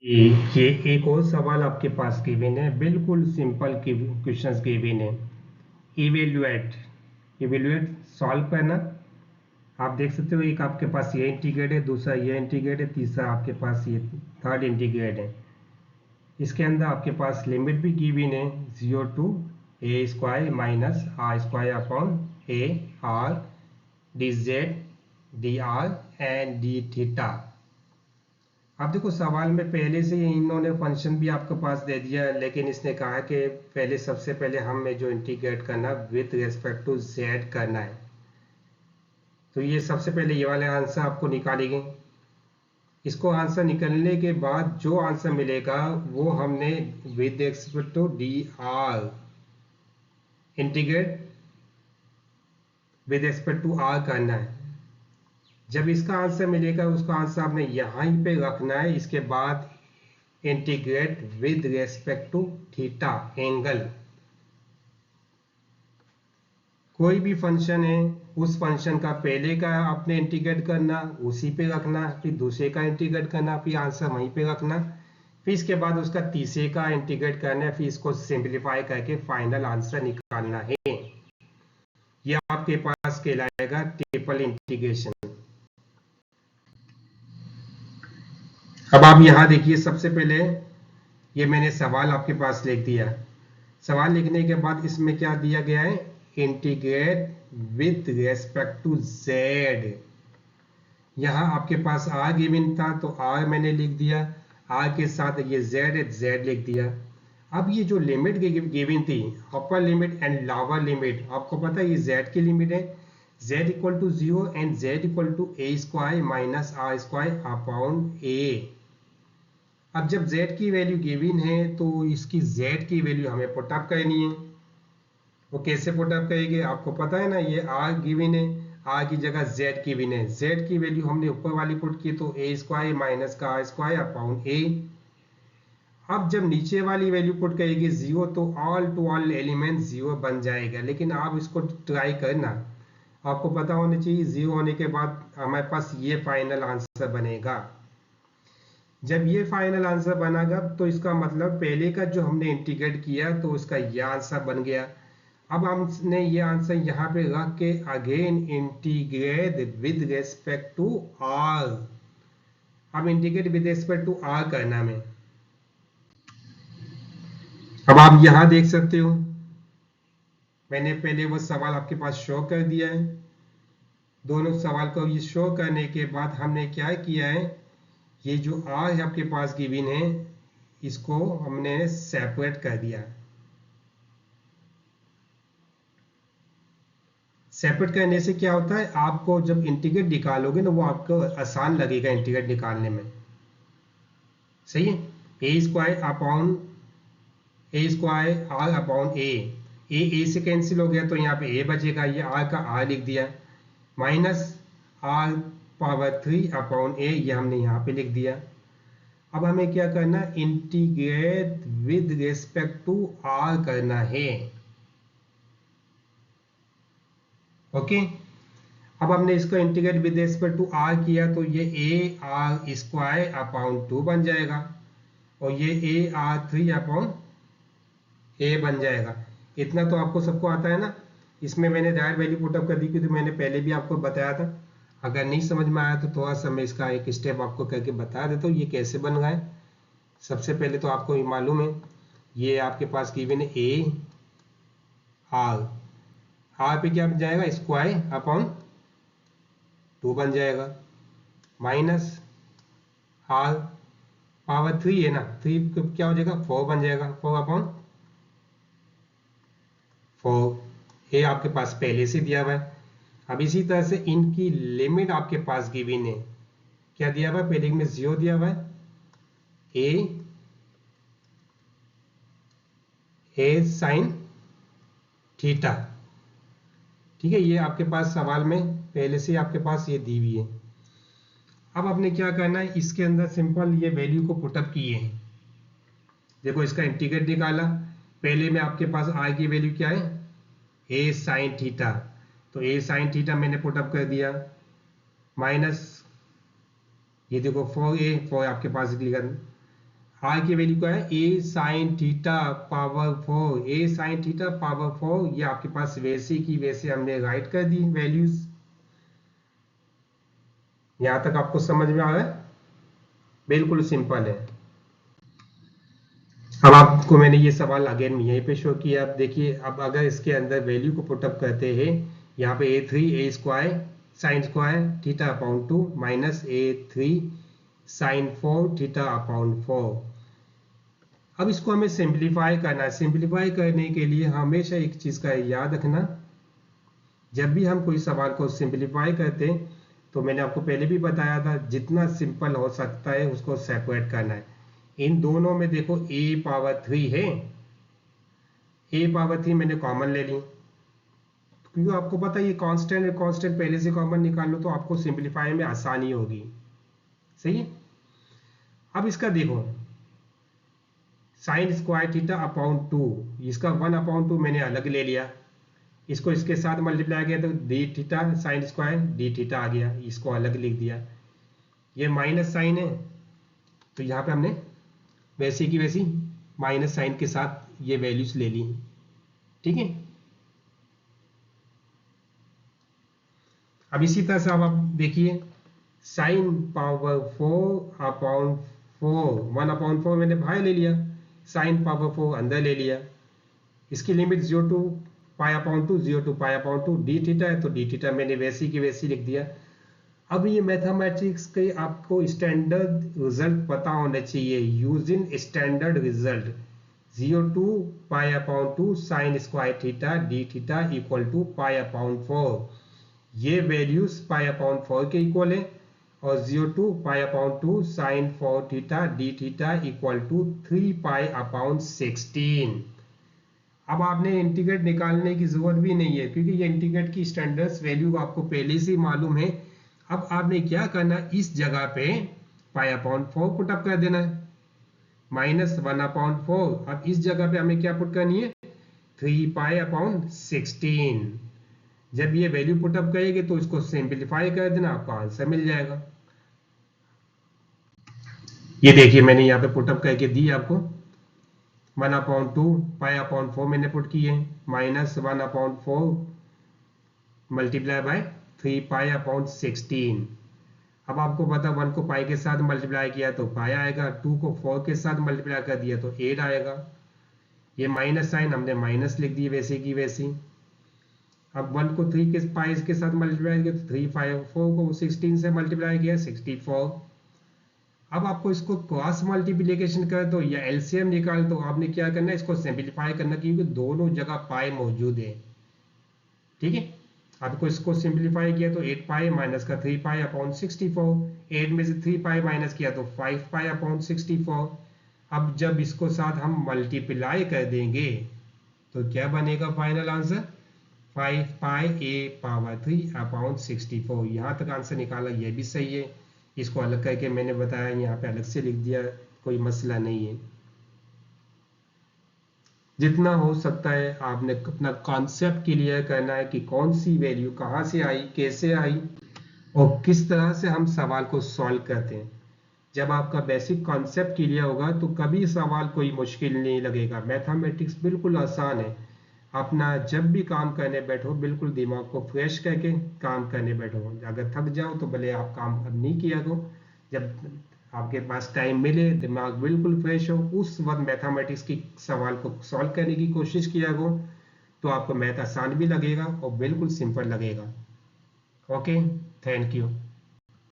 ये एक और सवाल आपके पास गिवन है, बिल्कुल सिंपल क्वेश्चंस गिवन है। इवेल्युएट इवेल्युएट सॉल्व करना। आप देख सकते हो, एक आपके पास ये इंटीग्रेट है, दूसरा ये इंटीग्रेट है, तीसरा आपके पास ये थर्ड इंटीग्रेट है। इसके अंदर आपके पास लिमिट भी गिवन है, 0 to A square minus R square upon A R D Z D R and D theta. अब देखो, सवाल में पहले से ही इन्होंने फंक्शन भी आपके पास दे दिया, लेकिन इसने कहा कि पहले सबसे पहले हमें जो इंटीग्रेट करना विथ रेस्पेक्ट टू जेड करना है। तो ये सबसे पहले ये वाले आंसर आपको निकालेंगे। इसको आंसर निकलने के बाद जो आंसर मिलेगा वो हमने with respect to D R integrate with respect to R करना है। जब इसका आंसर मिलेगा उसका आंसर आपने यहीं पे रखना है। इसके बाद integrate with respect to theta angle. कोई भी फंक्शन है, उस फंक्शन का पहले का आपने इंटीग्रेट करना, उसी पे रखना, फिर दूसरे का इंटीग्रेट करना, फिर आंसर वहीं पे रखना, फिर इसके बाद उसका तीसरे का इंटीग्रेट करना है, फिर इसको सिंप्लीफाई करके फाइनल आंसर निकालना है। यह आपके पास कहलाएगा ट्रिपल इंटीग्रेशन। अब आप यहां देखिए, सबसे पहले ये मैंने सवाल आपके पास लिख दिया। सवाल लिखने के बाद इसमें क्या दिया गया है, integrate with respect to Z. यहां आपके पास आर गिवन था तो आर मैंने लिख दिया, आर के साथ ये जेड है, जेड लिख दिया। अब ये जो लिमिट गिवन थी, upper limit and lower limit, आपको पता है ये जेड की लिमिट है, z equal to 0 and z equal to A square minus R square upon A. अब जब z की वैल्यू गिवन है तो इसकी z की वैल्यू हमें पुटअप करनी है। वो कैसे पुटअप करेंगे, आपको पता है ना, ये r गिवन है, r की जगह z गिवन है, z की वैल्यू हमने ऊपर वाली पुट की तो ए स्क्वायर माइनस का आर स्क्वायर अपॉन ए। अब जब नीचे वाली वैल्यू पुट करेगी 0 तो ऑल टू ऑल एलिमेंट 0 बन जाएगा। लेकिन आप इसको ट्राई करना, आपको पता होना चाहिए 0 होने के बाद हमारे पास ये फाइनल आंसर बनेगा। जब ये फाइनल आंसर बनेगा तो इसका मतलब पहले का जो हमने इंटीग्रेट किया तो उसका ये आंसर बन गया। अब हमने ये आंसर यहाँ पे रख के again integrate with respect to R. अब integrate with respect to R करना में, अब आप यहां देख सकते हो मैंने पहले वो सवाल आपके पास शो कर दिया है। दोनों सवाल को ये शो करने के बाद हमने क्या किया है, ये जो आर है आपके पास गिवन है, इसको हमने सेपरेट कर दिया। सेपरेट करने से क्या होता है, आपको जब इंटीग्रेट निकालोगे ना वो आपको आसान लगेगा इंटीग्रेट निकालने में। सही है, A square upon A square R upon A से कैंसिल हो गया तो यहाँ पे ए बचेगा, ये आर का आर लिख दिया, माइनस आर पावर 3 अपॉन ए, ये हमने यहाँ पे लिख दिया। अब हमें क्या करना, integrate with respect to R करना है। ओके, अब हमने इसको integrate with respect to R किया तो ये ए आर स्क्वायर अपॉन 2 बन जाएगा और ये ए आर 3 अपॉन ए बन जाएगा। इतना तो आपको सबको आता है ना। इसमें मैंने डायरेक्ट वैल्यू पुटअप कर दी क्योंकि मैंने पहले भी आपको बताया था। अगर नहीं समझ में आया तो थोड़ा सा मैं इसका एक स्टेप आपको करके बता देता हूँ ये कैसे बन रहा है। सबसे पहले तो आपको ये मालूम है, ये आपके पास गिवन है ए आर, आर पे क्या बन जाएगा, स्क्वायर अपॉन 2 बन जाएगा, माइनस आर पावर 3 है ना, 3 क्या हो जाएगा 4 बन जाएगा, 4 अपॉन 4। ये आपके पास पहले से दिया हुआ है। अब इसी तरह से इनकी लिमिट आपके पास गिवन है, क्या दिया हुआ है, पहले में 0 दिया हुआ है, ए साइन थीटा। ठीक है, ये आपके पास सवाल में पहले से आपके पास ये दी हुई है। अब आपने क्या करना है, इसके अंदर सिंपल ये वैल्यू को पुटअप किए हैं। देखो इसका इंटीग्रेट निकाला, पहले में आपके पास आर की वैल्यू क्या है, ए साइन थीटा, तो ए साइन थीटा मैंने पुटअप कर दिया, माइनस ये देखो 4 आपके पास लिखा, आर की वैल्यू क्या है, ए साइन थीटा पावर 4, ए साइन थीटा पावर 4, ये आपके पास वैसे की वैसे हमने राइट कर दी वैल्यूज। यहां तक आपको समझ में आ रहा है? बिल्कुल सिंपल है। अब आपको मैंने ये सवाल अगेन यहीं पे शो किया। अब देखिए, अब अगर इसके अंदर वैल्यू को पुटअप करते हैं, यहाँ पे a3 a square sine square theta upon 2 minus a3 sine 4 theta upon 4। अब इसको हमें सिंप्लीफाई करना है। सिंप्लीफाई करने के लिए हमेशा एक चीज का याद रखना, जब भी हम कोई सवाल को सिंप्लीफाई करते हैं तो मैंने आपको पहले भी बताया था, जितना सिंपल हो सकता है उसको सेपरेट करना है। इन दोनों में देखो a पावर 3 है, a पावर 3 मैंने कॉमन ले ली, क्योंकि आपको पता है ये कांस्टेंट है, कांस्टेंट पहले से कॉमन निकाल लो तो आपको सिंप्लीफाई में आसानी होगी। सही है। अब इसका देखो साइन स्क्वायर थीटा अपॉन 2, इसका 1 अपॉन 2 मैंने अलग ले लिया, इसको इसके साथ मल्टीप्लाई किया तो D theta sine square D theta आ गया, इसको अलग लिख दिया। ये माइनस साइन है तो यहाँ पे हमने वैसी की वैसी माइनस साइन के साथ ये वैल्यूज ले ली। ठीक है। अब इसी तरह से अब आप देखिए साइन पावर 4 अपॉन 4, 1 अपॉन 4 मैंने बाहर ले लिया, साइन पावर 4 अंदर ले लिया, इसकी limit 0 to pi upon 2, 0 to pi upon 2, D theta है तो डी थीटा मैंने वैसी की वैसी लिख दिया। अब ये मैथमेटिक्स के आपको स्टैंडर्ड रिजल्ट पता होना चाहिए। Using standard result 0 to pi upon 2 sine square theta D theta equal to pi upon 4, ये वैल्यूज पाई अपॉन 4 के इक्वल है, और 0 to pi upon 2 sine 4 theta D theta equal to 3 pi upon 16। अब आपने integrate निकालने की जरूरत भी नहीं है, क्योंकि ये इंटीग्रेट की स्टैंडर्ड्स वैल्यू आपको पहले से ही मालूम है। अब आपने क्या करना, इस जगह पे पाई अपॉन 4 पुटअप कर देना है, माइनस 1 अपॉन 4। अब इस जगह पे हमें क्या पुट करनी है, 3 पाई अपॉन 16। जब ये वैल्यू पुटअप करेंगे तो इसको सिंप्लीफाई कर देना, आपको आंसर मिल जाएगा। ये देखिए मैंने यहाँ पे पुटअप करके दी आपको, 1 अपॉन 2 पाई अपॉन 4 मैंने पुट किए, minus 1 upon 4 multiply by 3 pi upon 16। अब आपको पता 1 को पाई के साथ मल्टीप्लाई किया तो पाई आएगा, 2 को 4 के साथ मल्टीप्लाई कर दिया तो 8 आएगा। ये माइनस साइन हमने माइनस लिख दी वैसे की वैसी। अब 1 को 3 के पाई के साथ मल्टीप्लाई किया तो 3, 5, 4 को 16 से मल्टीप्लाई किया 64। अब आपको इसको क्रॉस मल्टीप्लिकेशन कर दो या एलसीएम निकाल दो, आपने क्या करना है, इसको सिंप्लीफाई करना, क्योंकि दोनों जगह पाई मौजूद है। ठीक है। आपको इसको सिंप्लीफाई किया तो 8 पाई माइनस का 3 पाई अपॉन 64, 8 में से 3 पाई माइनस किया तो 5 पाई अपॉन 64। अब जब इसको साथ हम मल्टीप्लाई कर देंगे तो क्या बनेगा final answer, 5 pi a power 3 upon 64। यहाँ तक आंसर निकाला, ये भी सही है। इसको अलग करके मैंने बताया, यहाँ पे अलग से लिख दिया, कोई मसला नहीं है। जितना हो सकता है आपने अपना कॉन्सेप्ट क्लियर करना है कि कौन सी वैल्यू कहाँ से आई, कैसे आई, और किस तरह से हम सवाल को सॉल्व करते हैं। जब आपका बेसिक कॉन्सेप्ट क्लियर होगा तो कभी सवाल कोई मुश्किल नहीं लगेगा। मैथमेटिक्स बिल्कुल आसान है। अपना जब भी काम करने बैठो बिल्कुल दिमाग को फ्रेश करके काम करने बैठो। अगर थक जाओ तो भले आप काम अब नहीं किया करो, जब आपके पास टाइम मिले, दिमाग बिल्कुल फ्रेश हो, उस वक्त मैथमेटिक्स की सवाल को सॉल्व करने की कोशिश किया करो, तो आपको मैथ आसान भी लगेगा और बिल्कुल सिंपल लगेगा। Okay, thank you.